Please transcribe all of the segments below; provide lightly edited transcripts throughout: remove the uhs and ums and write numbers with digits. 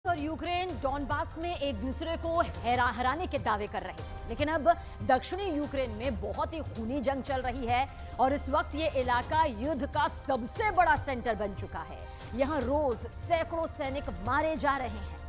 और Ukraine Donbas में एक दूसरे को हराने के दावे कर रहे हैं, लेकिन अब दक्षिणी यूक्रेन में बहुत ही खूनी जंग चल रही है और इस वक्त ये इलाका युद्ध का सबसे बड़ा सेंटर बन चुका है। यहां रोज सैकड़ों सैनिक मारे जा रहे हैं।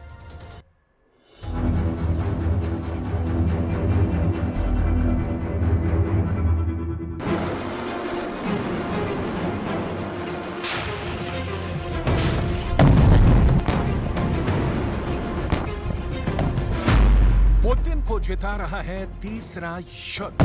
पुतिन को जिता रहा है तीसरा युद्ध।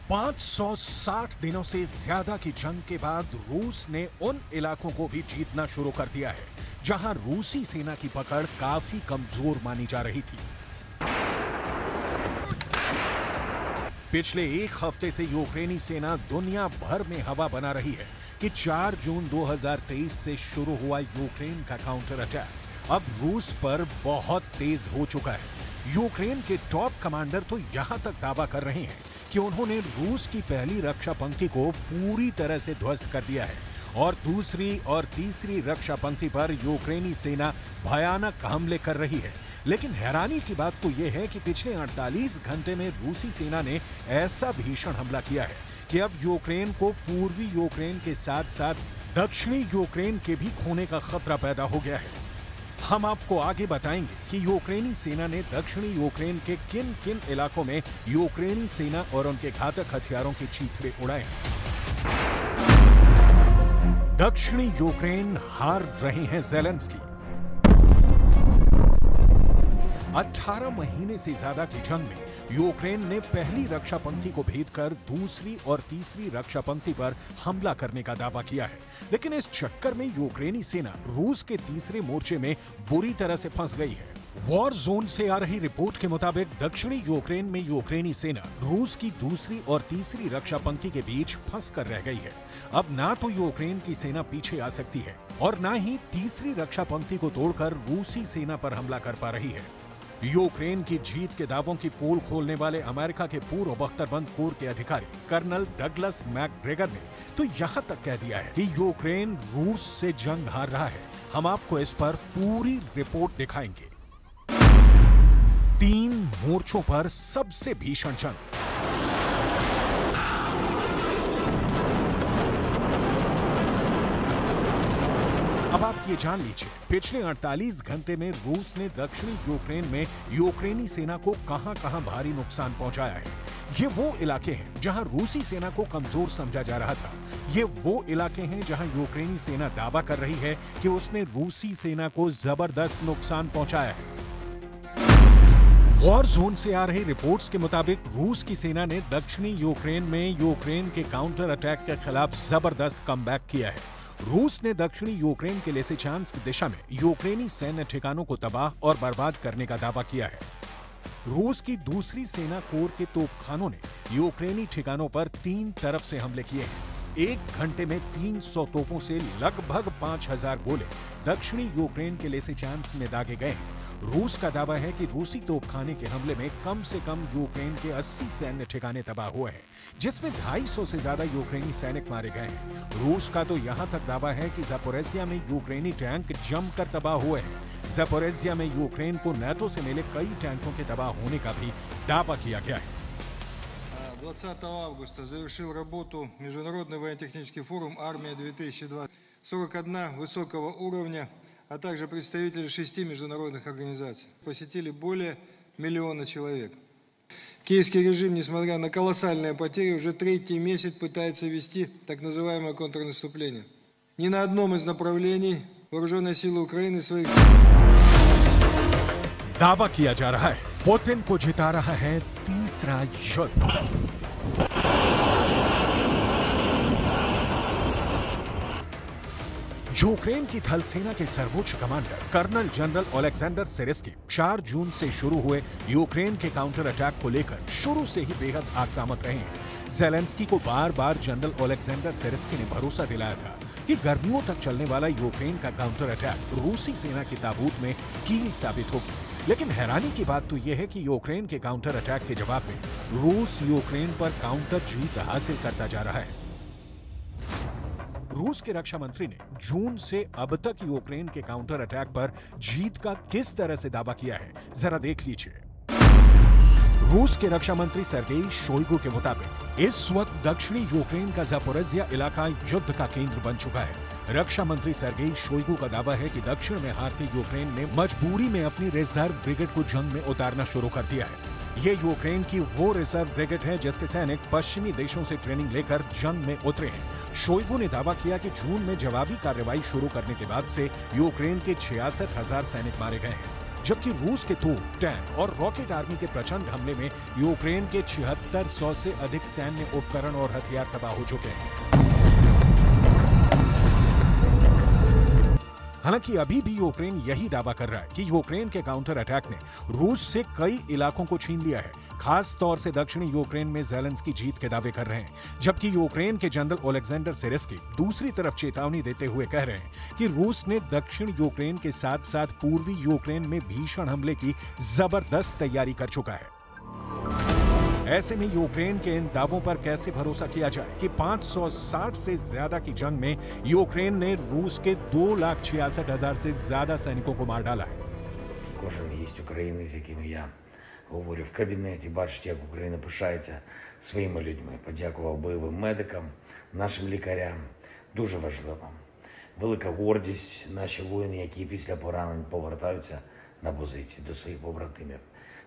$560 दिनों से ज्यादा की जंग के बाद रूस ने उन इलाकों को भी जीतना शुरू कर दिया है जहां रूसी सेना की पकड़ काफी कमजोर मानी जा रही थी। पिछले एक हफ्ते से यूक्रेनी सेना दुनिया भर में हवा बना रही है कि 4 जून 2023 से शुरू हुआ यूक्रेन का काउंटर अटैक अब रूस पर बहुत तेज हो चुका है। यूक्रेन के टॉप कमांडर तो यहां तक दावा कर रहे हैं कि उन्होंने रूस की पहली रक्षा पंक्ति को पूरी तरह से ध्वस्त कर दिया है और दूसरी और तीसरी रक्षा पंक्ति पर यूक्रेनी सेना भयानक हमले कर रही है। लेकिन हैरानी की बात तो यह है कि पिछले 48 घंटे में रूसी सेना ने ऐसा भीषण हमला किया है कि अब यूक्रेन को पूर्वी यूक्रेन के साथ साथ दक्षिणी यूक्रेन के भी खोने का खतरा पैदा हो गया है। हम आपको आगे बताएंगे कि यूक्रेनी सेना ने दक्षिणी यूक्रेन के किन किन इलाकों में यूक्रेनी सेना और उनके घातक हथियारों के चीथड़े उड़ाए। दक्षिणी यूक्रेन हार रहे हैं ज़ेलेंस्की। 18 महीने से ज्यादा की जंग में यूक्रेन ने पहली रक्षा पंक्ति को भेदकर दूसरी और तीसरी रक्षा पंक्ति पर हमला करने का दावा किया है, लेकिन इस चक्कर में यूक्रेनी सेना रूस के तीसरे मोर्चे में बुरी तरह से फंस गई है। वॉर जोन से आ रही रिपोर्ट के मुताबिक दक्षिणी यूक्रेन में यूक्रेनी सेना रूस की दूसरी और तीसरी रक्षा पंक्ति के बीच फंस कर रह गई है। अब ना तो यूक्रेन की सेना पीछे आ सकती है और ना ही तीसरी रक्षा पंक्ति को तोड़कर रूसी सेना पर हमला कर पा रही है। यूक्रेन की जीत के दावों की पोल खोलने वाले अमेरिका के पूर्व बख्तरबंद कोर के अधिकारी कर्नल डगलस मैकग्रेगर ने तो यहां तक कह दिया है कि यूक्रेन रूस से जंग हार रहा है। हम आपको इस पर पूरी रिपोर्ट दिखाएंगे। 3 मोर्चों पर सबसे भीषण जंग। अब आप ये जान लीजिए, पिछले 48 घंटे में रूस ने दक्षिणी यूक्रेन में यूक्रेनी सेना को कहां-कहां भारी नुकसान पहुंचाया है। ये वो इलाके हैं जहां रूसी सेना को कमजोर समझा जा रहा था। ये वो इलाके हैं जहां यूक्रेनी सेना दावा कर रही है कि उसने रूसी सेना को जबरदस्त नुकसान पहुंचाया है। वॉर जोन से आ रही रिपोर्ट्स के मुताबिक रूस की सेना ने दक्षिणी यूक्रेन में यूक्रेन के काउंटर अटैक के खिलाफ जबरदस्त कमबैक किया है। रूस ने दक्षिणी यूक्रेन के लिसिचांस्क दिशा में यूक्रेनी सैन्य ठिकानों को तबाह और बर्बाद करने का दावा किया है। रूस की दूसरी सेना कोर के तोपखानों ने यूक्रेनी ठिकानों पर 3 तरफ से हमले किए हैं। 1 घंटे में 300 तोपों से लगभग 5000 गोले दक्षिणी यूक्रेन के लिसिचांस्क में दागे गए हैं। रूस का दावा है कि रूसी तोपखाने के हमले में कम से कम यूक्रेन के 80 सैन्य ठिकाने तबाह हुए हैं, जिसमें 250 से ज्यादा यूक्रेनी सैनिक मारे गए हैं। रूस का तो यहां तक दावा है कि ज़पोरिज़िया में यूक्रेनी टैंक जमकर तबाह हुए हैं। ज़पोरिज़िया में यूक्रेन को नाटो से मिले कई टैंकों के तबाह होने का भी दावा किया गया है। 20 августа завершил работу Международный военно-технический форум «Армия-2020». 41 высокого уровня, а также представители 6 международных организаций. Посетили более 1 миллиона человек. Киевский режим, несмотря на колоссальные потери, уже 3-й месяц пытается вести так называемое контрнаступление. Ни на одном из направлений вооруженные силы Украины своих... दावा किया जा रहा है पुतिन को जिता रहा है तीसरा युद्ध। यूक्रेन की थल सेना के सर्वोच्च कमांडर कर्नल जनरल ओलेक्जेंडर सिर्स्की 4 जून से शुरू हुए यूक्रेन के काउंटर अटैक को लेकर शुरू से ही बेहद आक्रामक रहे हैं। ज़ेलेंस्की को बार-बार जनरल ओलेक्जेंडर सिर्स्की ने भरोसा दिलाया था कि गर्मियों तक चलने वाला यूक्रेन का काउंटर अटैक रूसी सेना की ताबूत में कील साबित होगी। लेकिन हैरानी की बात तो यह है कि यूक्रेन के काउंटर अटैक के जवाब में रूस यूक्रेन पर काउंटर जीत हासिल करता जा रहा है। रूस के रक्षा मंत्री ने जून से अब तक यूक्रेन के काउंटर अटैक पर जीत का किस तरह से दावा किया है, जरा देख लीजिए। रूस के रक्षा मंत्री सर्गेई शोइगु के मुताबिक इस वक्त दक्षिणी यूक्रेन का ज़ापोरिज़िया इलाका युद्ध का केंद्र बन चुका है। रक्षा मंत्री सर्गेई शोइगु का दावा है कि दक्षिण में हारती यूक्रेन ने मजबूरी में अपनी रिजर्व ब्रिगेड को जंग में उतारना शुरू कर दिया है। ये यूक्रेन की वो रिजर्व ब्रिगेड है जिसके सैनिक पश्चिमी देशों से ट्रेनिंग लेकर जंग में उतरे हैं। शोइगु ने दावा किया कि जून में जवाबी कार्रवाई शुरू करने के बाद से यूक्रेन के 66,000 सैनिक मारे गए हैं, जबकि रूस के तोप, टैंक और रॉकेट आर्मी के प्रचंड हमले में यूक्रेन के 7600 से अधिक सैन्य उपकरण और हथियार तबाह हो चुके हैं। हालांकि अभी भी यूक्रेन यही दावा कर रहा है कि यूक्रेन के काउंटर अटैक ने रूस से कई इलाकों को छीन लिया है। खास तौर से दक्षिणी यूक्रेन में ज़ेलेंस्की जीत के दावे कर रहे हैं, जबकि यूक्रेन के जनरल ओलेक्जेंडर सिरिस्की दूसरी तरफ चेतावनी देते हुए कह रहे हैं कि रूस ने दक्षिण यूक्रेन के साथ साथ पूर्वी यूक्रेन में भीषण हमले की जबरदस्त तैयारी कर चुका है। ऐसे में यूक्रेन के इन दावों पर कैसे भरोसा किया जाए कि 560 से ज्यादा की जंग में यूक्रेन ने रूस के 2,66,000 से ज्यादा सैनिकों को मार डाला है। Кожен є українець, з яким я говорю в кабінеті, бачить, як Україна пишається своїми людьми. Подякував бойовим медикам, нашим лікарям. Дуже важливо. Велика гордість наші воїни, які після поранень повертаються на позиції до своїх побратимів.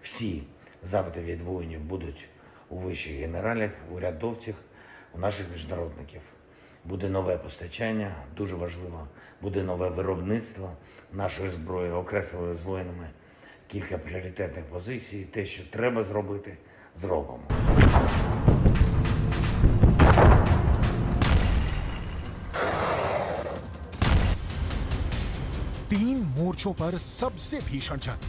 Всі запити від воїнів будуть у вищих генералів, у урядовців, у наших міжнародників. Буде нове постачання, дуже важливо, буде нове виробництво нашої зброї, окреслили з воїнами кілька пріоритетних позицій. Те, що треба зробити, зробимо. 3 मोर्चों पर सबसे भीषण जंग।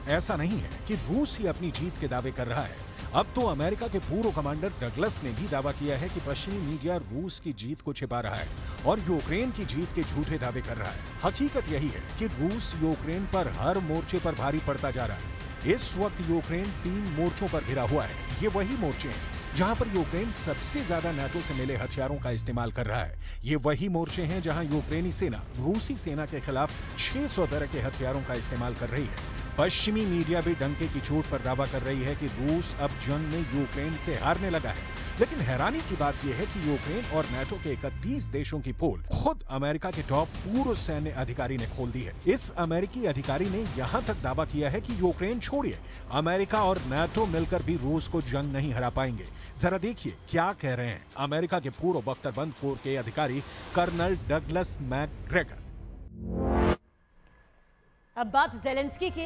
ऐसा नहीं है कि रूस ही अपनी जीत के दावे कर रहा है। अब तो अमेरिका के पूर्व कमांडर डगलस ने भी दावा किया है कि पश्चिमी मीडिया रूस की जीत को छिपा रहा है और यूक्रेन की जीत के झूठे दावे कर रहा है। हकीकत यही है कि रूस यूक्रेन पर हर मोर्चे पर भारी पड़ता जा रहा है। इस वक्त यूक्रेन 3 मोर्चों पर घिरा हुआ है। ये वही मोर्चे हैं जहां पर यूक्रेन सबसे ज्यादा नाटो से मिले हथियारों का इस्तेमाल कर रहा है। ये वही मोर्चे हैं जहां यूक्रेनी सेना रूसी सेना के खिलाफ 600 तरह के हथियारों का इस्तेमाल कर रही है। पश्चिमी मीडिया भी डंके की चोट पर दावा कर रही है कि रूस अब जंग में यूक्रेन से हारने लगा है। लेकिन हैरानी की बात यह है कि यूक्रेन और नाटो के 31 देशों की पोल खुद अमेरिका के टॉप पूर्व सैन्य अधिकारी ने खोल दी है। इस अमेरिकी अधिकारी ने यहां तक दावा किया है कि यूक्रेन छोड़िए, अमेरिका और नाटो मिलकर भी रूस को जंग नहीं हरा पाएंगे। जरा देखिए क्या कह रहे हैं अमेरिका के पूर्व बख्तरबंद कोर के अधिकारी कर्नल डगलस मैकग्रेगर। अब बात ज़ेलेंस्की की